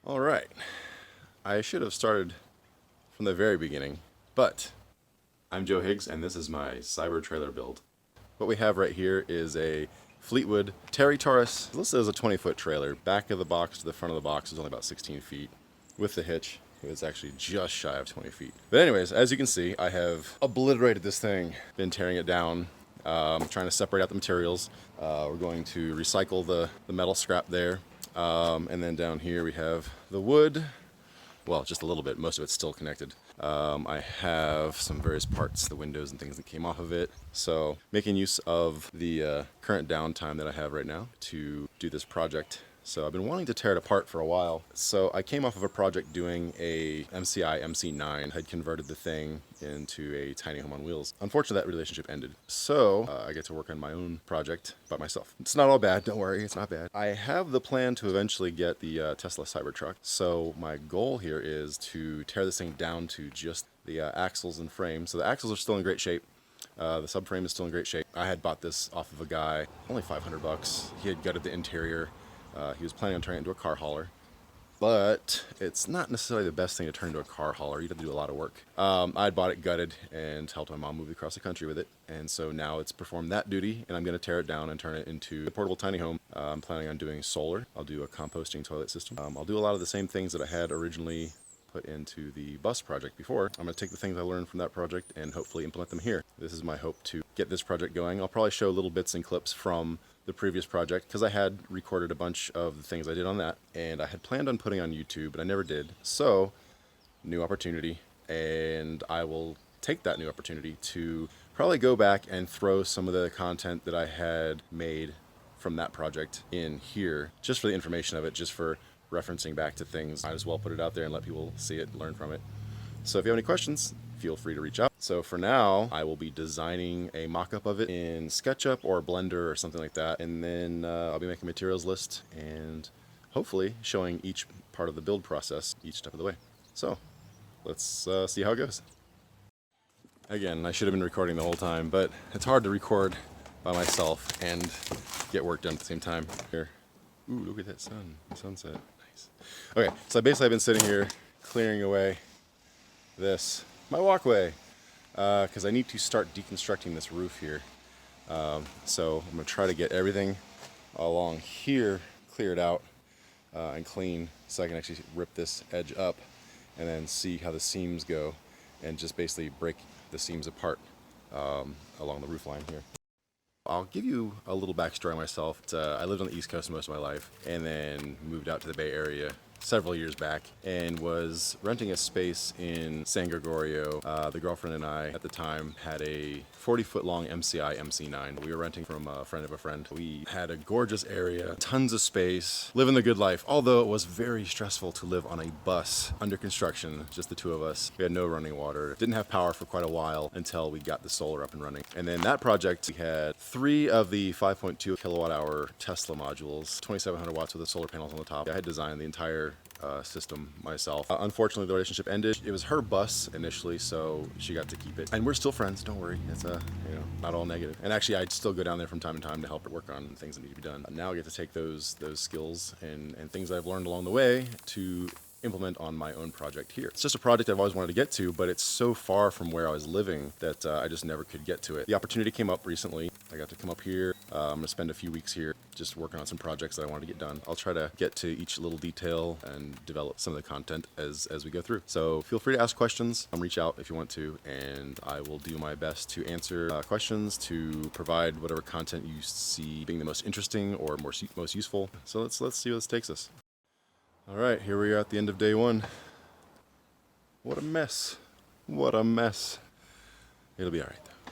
All right, I should have started from the very beginning, but I'm Joe Higgs, and this is my CyberTrailer build. What we have right here is a Fleetwood Terry Taurus. Listed as a 20-foot trailer. Back of the box to the front of the box is only about 16 feet. With the hitch, it's actually just shy of 20 feet. But anyways, as you can see, I have obliterated this thing. Been tearing it down, trying to separate out the materials. We're going to recycle the metal scrap there. And then down here we have the wood. Well, just a little bit. Most of it's still connected. I have some various parts, the windows and things that came off of it. So making use of the current downtime that I have right now to do this project. So I've been wanting to tear it apart for a while. So I came off of a project doing a MCI MC9, had converted the thing into a tiny home on wheels. Unfortunately, that relationship ended. So I get to work on my own project by myself. It's not all bad, don't worry, it's not bad. I have the plan to eventually get the Tesla CyberTruck. So my goal here is to tear this thing down to just the axles and frame. So the axles are still in great shape. The subframe is still in great shape. I had bought this off of a guy, only 500 bucks. He had gutted the interior. He was planning on turning it into a car hauler, but it's not necessarily the best thing to turn into a car hauler. You'd have to do a lot of work. I had bought it gutted and helped my mom move across the country with it, and so now it's performed that duty, and I'm going to tear it down and turn it into a portable tiny home. I'm planning on doing solar. I'll do a composting toilet system. I'll do a lot of the same things that I had originally put into the bus project before. I'm going to take the things I learned from that project and hopefully implement them here. This is my hope to get this project going. I'll probably show little bits and clips from the previous project because I had recorded a bunch of the things I did on that, and I had planned on putting on YouTube, but I never did. So, new opportunity, and I will take that new opportunity to probably go back and throw some of the content that I had made from that project in here, just for the information of it, just for referencing back to things. Might as well put it out there and let people see it and learn from it. So if you have any questions, feel free to reach out. So for now, I will be designing a mock-up of it in SketchUp or Blender or something like that. And then I'll be making a materials list and hopefully showing each part of the build process each step of the way. So let's see how it goes. Again, I should have been recording the whole time, but it's hard to record by myself and get work done at the same time. Here. Ooh, look at that sunset. Nice. Okay, so basically I've been sitting here clearing away my walkway, because I need to start deconstructing this roof here. So I'm going to try to get everything along here cleared out and clean so I can actually rip this edge up and then see how the seams go and just basically break the seams apart along the roof line here. I'll give you a little backstory on myself. I lived on the East Coast most of my life and then moved out to the Bay Area several years back and was renting a space in San Gregorio. The girlfriend and I at the time had a 40-foot long MCI MC9. We were renting from a friend of a friend. We had a gorgeous area, tons of space, living the good life, although it was very stressful to live on a bus under construction, just the two of us. We had no running water, didn't have power for quite a while until we got the solar up and running. And then that project, we had 3 of the 5.2 kilowatt hour Tesla modules, 2,700 watts with the solar panels on the top. I had designed the entire system myself. Unfortunately, the relationship ended. It was her bus initially, so she got to keep it. And we're still friends, don't worry. It's not all negative. And actually, I'd still go down there from time to time to help her work on things that need to be done. Now I get to take those skills and things I've learned along the way to implement on my own project here. It's just a project I've always wanted to get to, but it's so far from where I was living that I just never could get to it. The opportunity came up recently. I got to come up here. I'm gonna spend a few weeks here just working on some projects that I wanted to get done. I'll try to get to each little detail and develop some of the content as we go through. So feel free to ask questions, reach out if you want to, and I will do my best to answer questions, to provide whatever content you see being the most interesting or most useful. So let's see where this takes us. All right, here we are at the end of day 1. What a mess. What a mess. It'll be all right though.